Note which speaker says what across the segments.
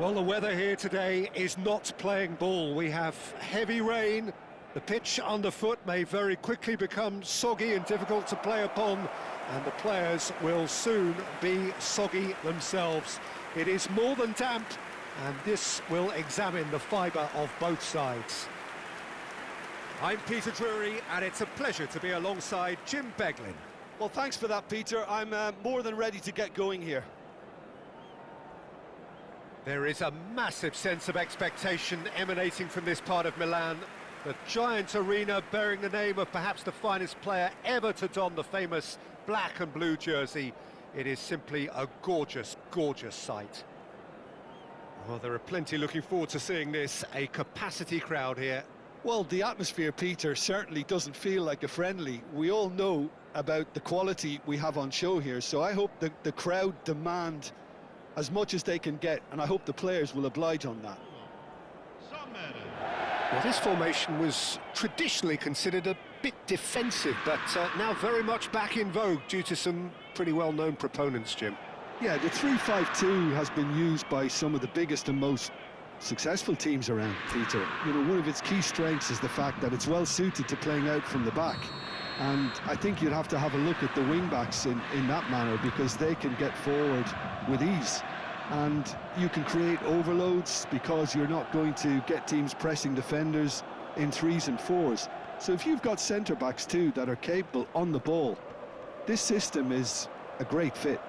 Speaker 1: Well, the weather here today is not playing ball. We have heavy rain. The pitch underfoot may very quickly become soggy and difficult to play upon, and the players will soon be soggy themselves. It is more than damp, and this will examine the fibre of both sides. I'm Peter Drury, and it's a pleasure to be alongside Jim Beglin.
Speaker 2: Well, thanks for that, Peter. I'm more than ready to get going here.
Speaker 1: There is a massive sense of expectation emanating from this part of Milan. The giant arena bearing the name of perhaps the finest player ever to don the famous black and blue jersey. It is simply a gorgeous, gorgeous sight. Well, there are plenty looking forward to seeing this, a capacity crowd here.
Speaker 2: Well, the atmosphere, Peter, certainly doesn't feel like a friendly. We all know about the quality we have on show here, so I hope the crowd demand as much as they can get, and I hope the players will oblige on that.
Speaker 1: Well, this formation was traditionally considered a bit defensive, but now very much back in vogue due to some pretty well-known proponents, Jim.
Speaker 2: Yeah, the 3-5-2 has been used by some of the biggest and most successful teams around, Peter. You know, one of its key strengths is the fact that it's well suited to playing out from the back. And I think you'd have to have a look at the wing-backs in that manner, because they can get forward with ease. And you can create overloads because you're not going to get teams pressing defenders in 3s and 4s. So if you've got centre-backs too that are capable on the ball, this system is a great fit.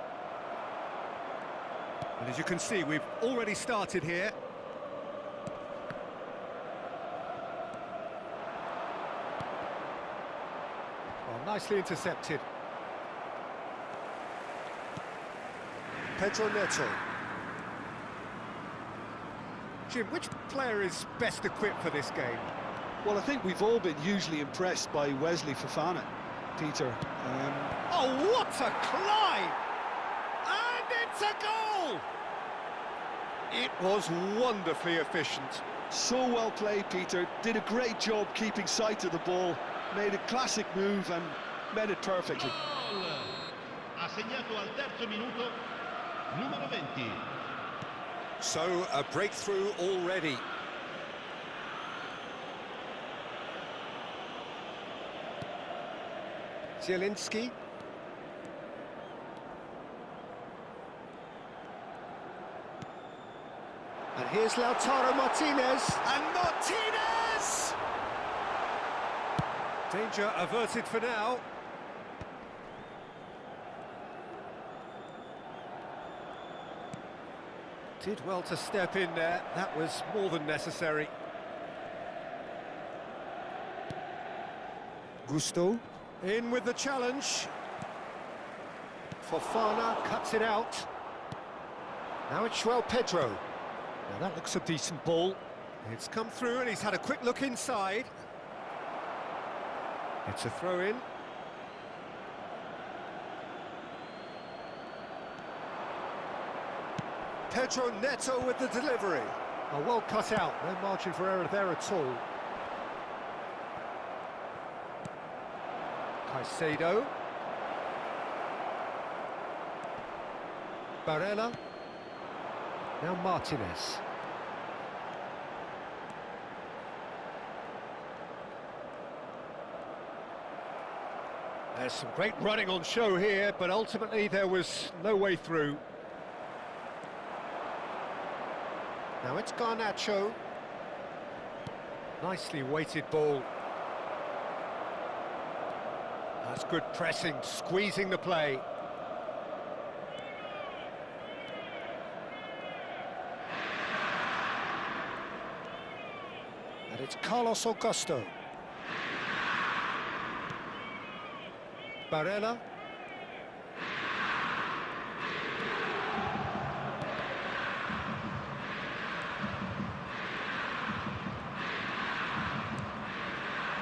Speaker 1: And as you can see, we've already started here. Nicely intercepted. Pedro Neto. Jim, which player is best equipped for this game?
Speaker 2: Well, I think we've all been hugely impressed by Wesley Fofana, Peter.
Speaker 1: Oh, what a climb! And it's a goal! It was wonderfully efficient.
Speaker 2: So well played, Peter. Did a great job keeping sight of the ball. Made a classic move and met it perfectly.
Speaker 3: Ha segnato al terzo minuto numero 20.
Speaker 1: So, a breakthrough already. Zielinski. And here's Lautaro Martinez. And Martinez! Danger averted for now. Did well to step in there. That was more than necessary. Gusto. In with the challenge. Fofana cuts it out. Now it's João Pedro. Now that looks a decent ball. It's come through and he's had a quick look inside. It's a throw-in. Pedro Neto with the delivery. Oh, well cut out, no margin for error there at all. Caicedo. Barella. Now Martinez. There's some great running on show here, but ultimately there was no way through. Now it's Garnacho. Nicely weighted ball. That's good pressing, squeezing the play. And it's Carlos Augusto. Barella.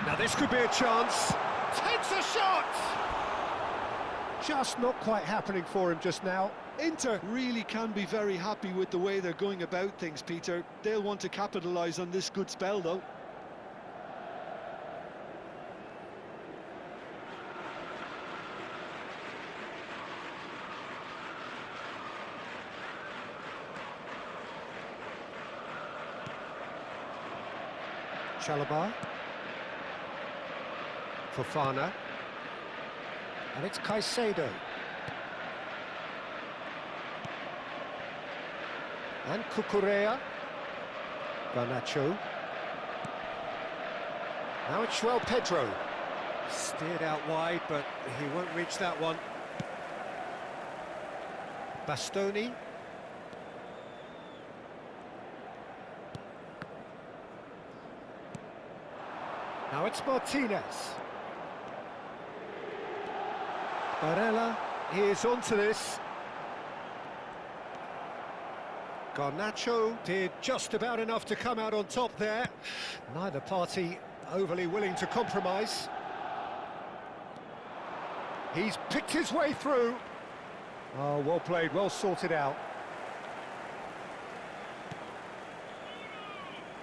Speaker 1: Now this could be a chance. Takes a shot! Just not quite happening for him just now.
Speaker 2: Inter really can be very happy with the way they're going about things, Peter. They'll want to capitalise on this good spell, though.
Speaker 1: Chalobah. Fofana. And it's Caicedo. And Cucurella. Garnacho. Now it's João Pedro. Steered out wide, but he won't reach that one. Bastoni. Now it's Martinez. Barella is onto this. Garnacho did just about enough to come out on top there. Neither party overly willing to compromise. He's picked his way through. Oh, well played, well sorted out.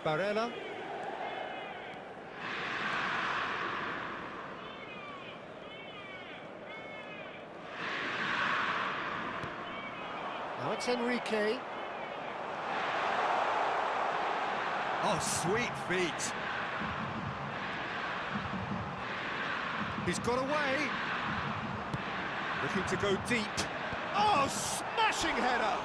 Speaker 1: Barella. Now it's Enrique. Oh, sweet feet. He's got away. Looking to go deep. Oh, smashing header!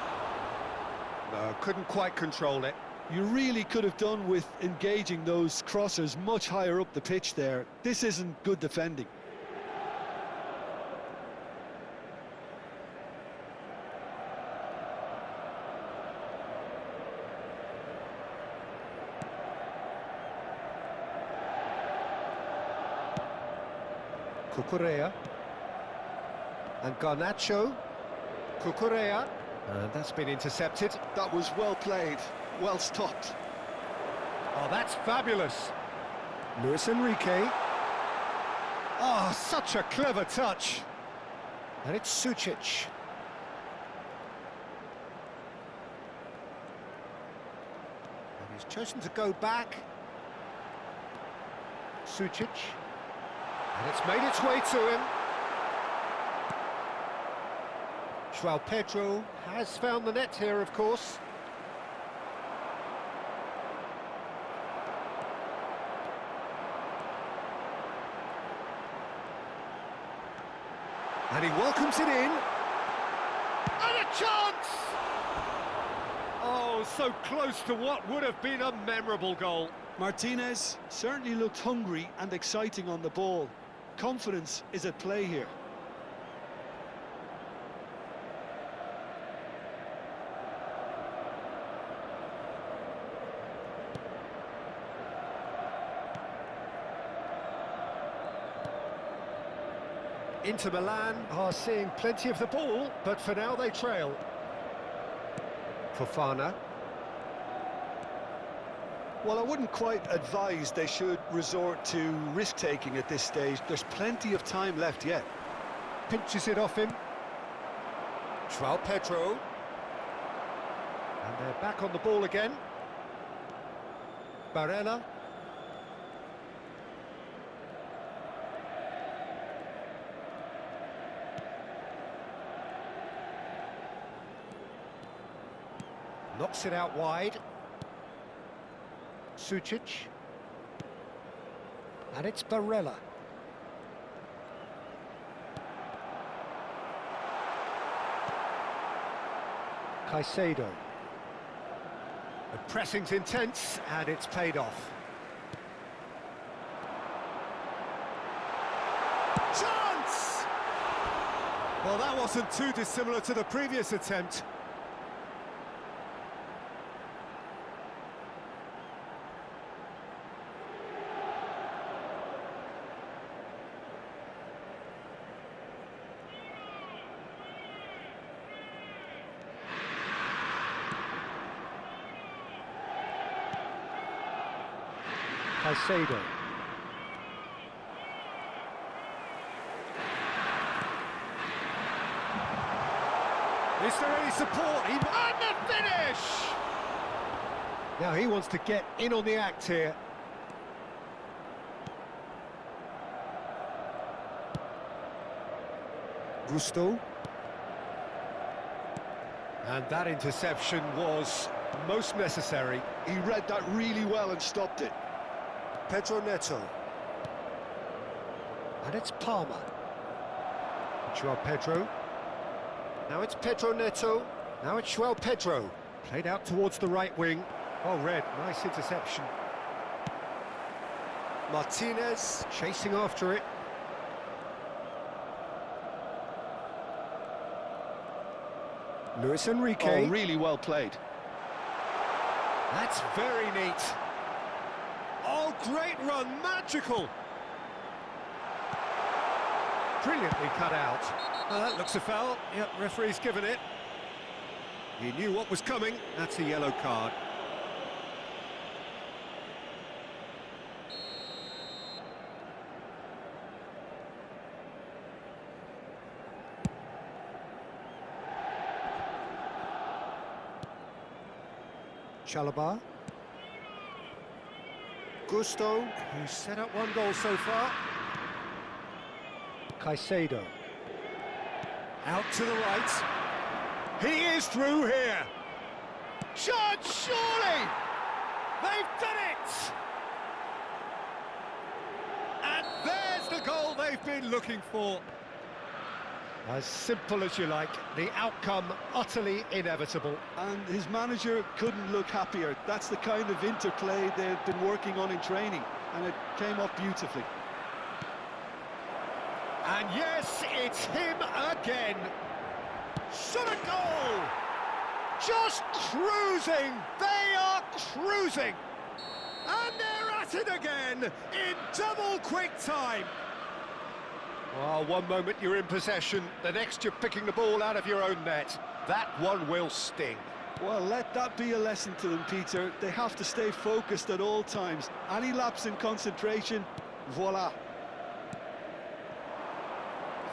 Speaker 1: No, couldn't quite control it.
Speaker 2: You really could have done with engaging those crossers much higher up the pitch there. This isn't good defending.
Speaker 1: Cucurella. And Garnacho. Cucurella. And that's been intercepted.
Speaker 2: That was well played, well stopped.
Speaker 1: Oh, that's fabulous. Luis Enrique. Oh, such a clever touch. And it's Sucic. And he's chosen to go back. Sucic. And it's made its way to him. João Pedro has found the net here, of course. And he welcomes it in. And a chance! Oh, so close to what would have been a memorable goal.
Speaker 2: Martinez certainly looked hungry and exciting on the ball. Confidence is at play here.
Speaker 1: Inter Milan are seeing plenty of the ball, but for now they trail. Fofana.
Speaker 2: Well, I wouldn't quite advise they should resort to risk-taking at this stage. There's plenty of time left yet.
Speaker 1: Pinches it off him. João Pedro. And they're back on the ball again. Barella. Knocks it out wide. Sucic. And it's Barella. Caicedo. The pressing's intense, and it's paid off. Chance! Well, that wasn't too dissimilar to the previous attempt. Caicedo. Is there any support? And the finish! Now he wants to get in on the act here. Gusto. And that interception was most necessary.
Speaker 2: He read that really well and stopped it.
Speaker 1: Pedro Neto. And it's Palmer. Joao Pedro. Now it's Pedro Neto. Now it's Joao Pedro. Played out towards the right wing. Oh, Red, nice interception. Martinez chasing after it. Luis Enrique.
Speaker 2: Oh, really well played.
Speaker 1: That's very neat. Oh, great run, magical. Brilliantly cut out. That looks a foul. Yep, referee's given it. He knew what was coming. That's a yellow card. Chalobah. Gusto, who's set up one goal so far. Caicedo. Out to the right. He is through here. Judge, surely! They've done it! And there's the goal they've been looking for. As simple as you like, the outcome utterly inevitable.
Speaker 2: And his manager couldn't look happier. That's the kind of interplay they've been working on in training, and it came off beautifully.
Speaker 1: And yes, it's him again. Shot a goal! Just cruising! They are cruising! And they're at it again in double quick time. Well, one moment you're in possession, the next you're picking the ball out of your own net. That one will sting.
Speaker 2: Well, let that be a lesson to them, Peter. They have to stay focused at all times. Any lapse in concentration, voila.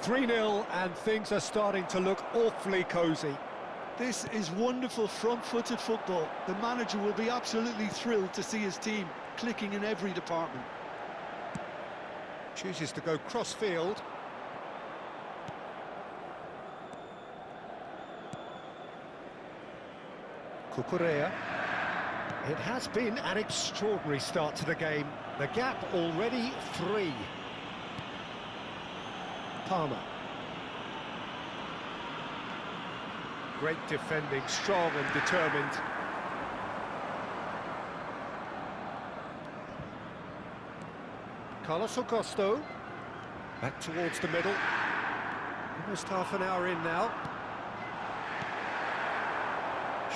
Speaker 1: 3-0 and things are starting to look awfully cosy.
Speaker 2: This is wonderful front-footed football. The manager will be absolutely thrilled to see his team clicking in every department.
Speaker 1: Chooses to go cross-field. Cucurella. It has been an extraordinary start to the game. The gap already 3. Palmer. Great defending, strong and determined. Carlos Augusto. Back towards the middle. Almost half an hour in now.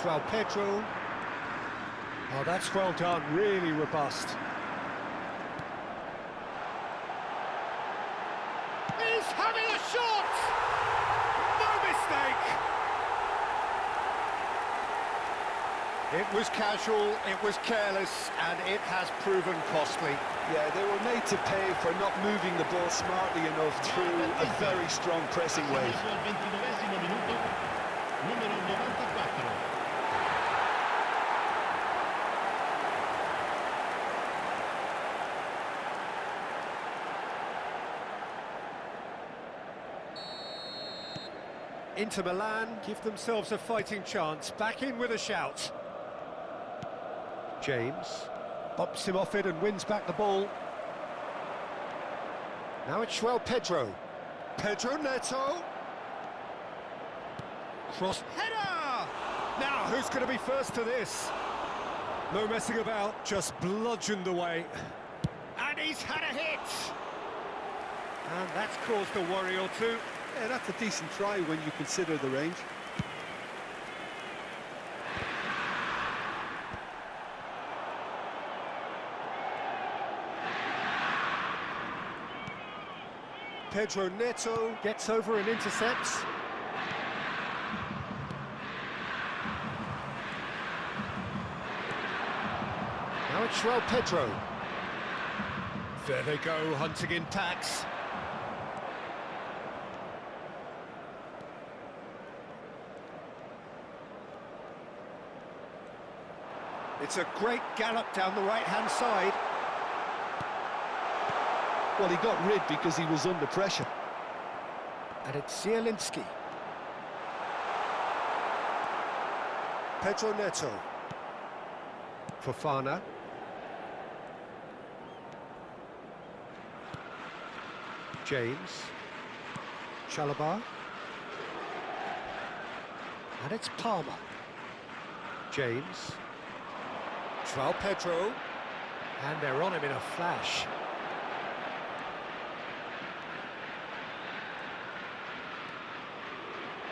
Speaker 1: Joao Pedro. Oh, that's well done, really robust. He's having a shot! No mistake! It was casual, it was careless, and it has proven costly.
Speaker 2: Yeah, they were made to pay for not moving the ball smartly enough through a very strong pressing wave.
Speaker 3: Al 29esimo minuto, numero 94.
Speaker 1: Inter Milan give themselves a fighting chance, back in with a shout. James bumps him off it and wins back the ball. Now it's Joao Pedro. Pedro Neto. Cross header! Now, who's going to be first to this? No messing about, just bludgeoned away. And he's had a hit! And that's caused a worry or two.
Speaker 2: Yeah, that's a decent try when you consider the range.
Speaker 1: Pedro Neto gets over and intercepts. Now it's Joao Pedro. There they go, hunting in packs. It's a great gallop down the right-hand side.
Speaker 2: Well, he got rid because he was under pressure.
Speaker 1: And it's Zielinski. Pedro Neto. Fofana. James. Chalobah. And it's Palmer. James. João Pedro. And they're on him in a flash.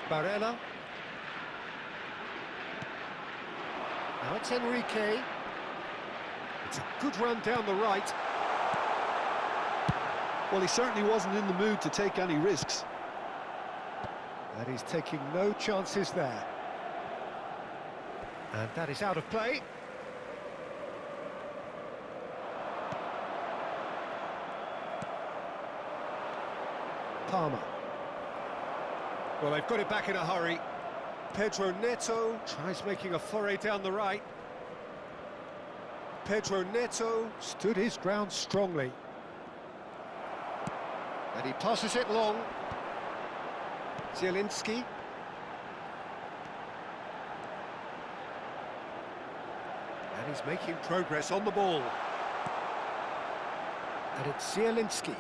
Speaker 1: Barella. Now it's Enrique. It's a good run down the right.
Speaker 2: Well, he certainly wasn't in the mood to take any risks.
Speaker 1: And he's taking no chances there. And that is out of play. Palmer. Well, they've got it back in a hurry. Pedro Neto tries making a foray down the right. Pedro Neto stood his ground strongly. And he passes it long. Zielinski. And he's making progress on the ball. And it's Zielinski.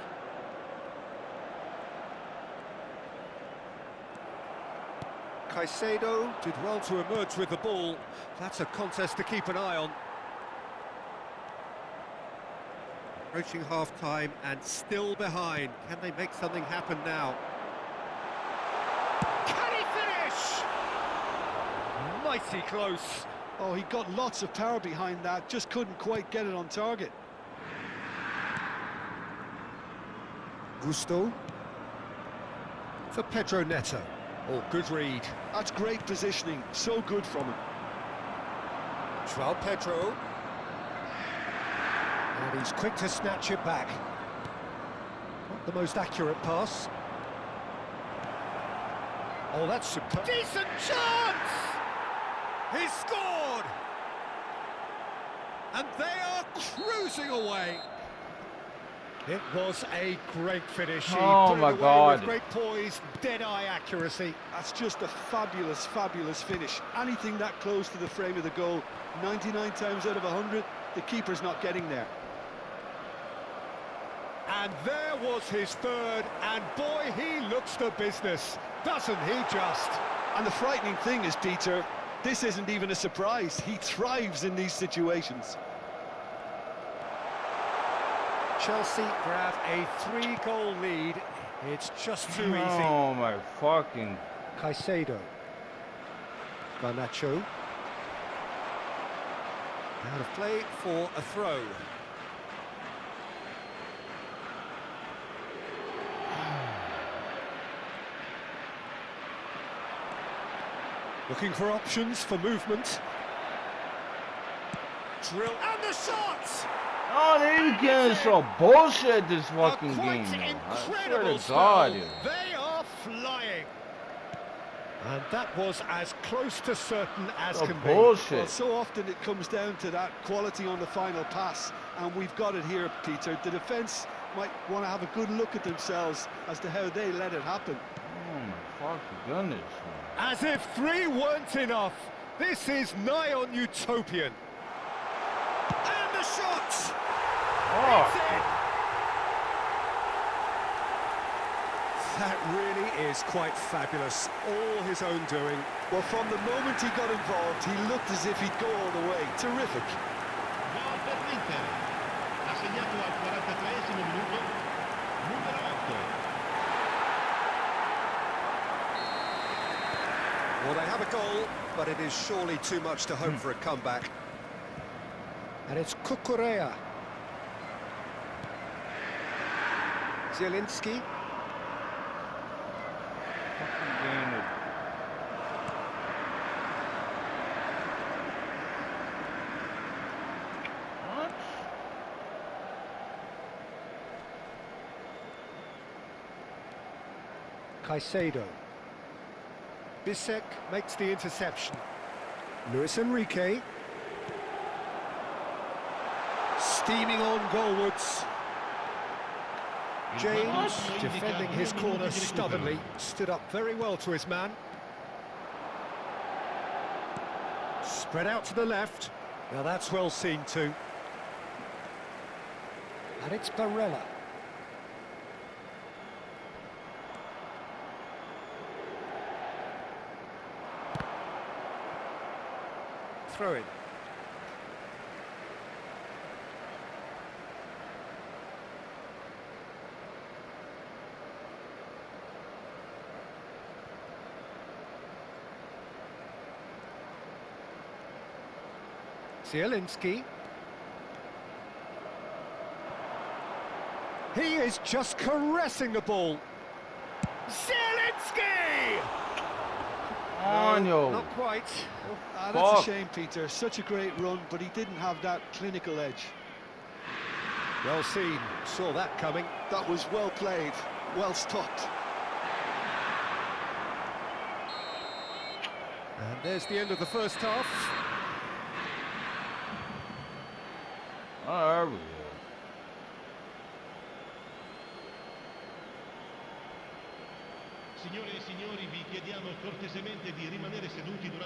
Speaker 1: Caicedo did well to emerge with the ball. That's a contest to keep an eye on. Approaching half-time and still behind. Can they make something happen now? Can he finish? Mighty close.
Speaker 2: Oh, he got lots of power behind that, just couldn't quite get it on target.
Speaker 1: Gusto. For Pedro Neto. Oh, good read.
Speaker 2: That's great positioning, so good from him.
Speaker 1: João Pedro. And he's quick to snatch it back. Not the most accurate pass. Oh, that's superb. Decent chance! He's scored! And they are cruising away. It was a great finish. He
Speaker 4: Oh
Speaker 1: put
Speaker 4: my
Speaker 1: it away
Speaker 4: God.
Speaker 1: with great poise, dead-eye accuracy.
Speaker 2: That's just a fabulous, fabulous finish. Anything that close to the frame of the goal, 99 times out of 100, the keeper's not getting there.
Speaker 1: And there was his third, and boy, he looks the business, doesn't he just?
Speaker 2: And the frightening thing is, Peter, this isn't even a surprise. He thrives in these situations.
Speaker 1: Chelsea grab a 3-goal lead. It's just too easy.
Speaker 4: Oh my fucking...
Speaker 1: Caicedo. Garnacho. Out of play for a throw. Looking for options for movement. Drill and the shot!
Speaker 4: Oh, they didn't get so bullshit this fucking
Speaker 1: Quite
Speaker 4: game, though. I swear
Speaker 1: incredible
Speaker 4: to God,
Speaker 1: spell.
Speaker 4: dude.
Speaker 1: They are flying. And that was as close to certain as
Speaker 4: Oh,
Speaker 1: can
Speaker 4: bullshit.
Speaker 2: Well, so often it comes down to that quality on the final pass, and we've got it here, Peter. The defence might want to have a good look at themselves as to how they let it happen.
Speaker 4: Oh my fucking goodness, man.
Speaker 1: As if 3 weren't enough. This is nigh on utopian. And the shot!
Speaker 4: Oh.
Speaker 1: It's in. That really is quite fabulous. All his own doing.
Speaker 2: Well, from the moment he got involved, he looked as if he'd go all the way. Terrific.
Speaker 3: Gol per l'Inter. Ha segnato al 43esimo minuto numero 8.
Speaker 1: Well, they have a goal, but it is surely too much to hope for a comeback. And it's Cucurella. Zielinski.
Speaker 4: Fucking game of... What?
Speaker 1: Caicedo. Bisek makes the interception. Luis Enrique. Steaming on goalwards. James, defending his corner stubbornly, stood up very well to his man. Spread out to the left. Now that's well seen too. And it's Barella. throw-in. Zielinski. He is just caressing the ball. Zielinski!
Speaker 4: On yo.
Speaker 1: Not quite.
Speaker 2: That's a
Speaker 4: Fuck.
Speaker 2: shame, Peter. Such a great run, but he didn't have that clinical edge.
Speaker 1: Well seen. Saw that coming.
Speaker 2: That was well played, well stopped.
Speaker 1: And there's the end of the first half.
Speaker 4: There we go.
Speaker 3: Signore e signori, vi chiediamo cortesemente di rimanere seduti durante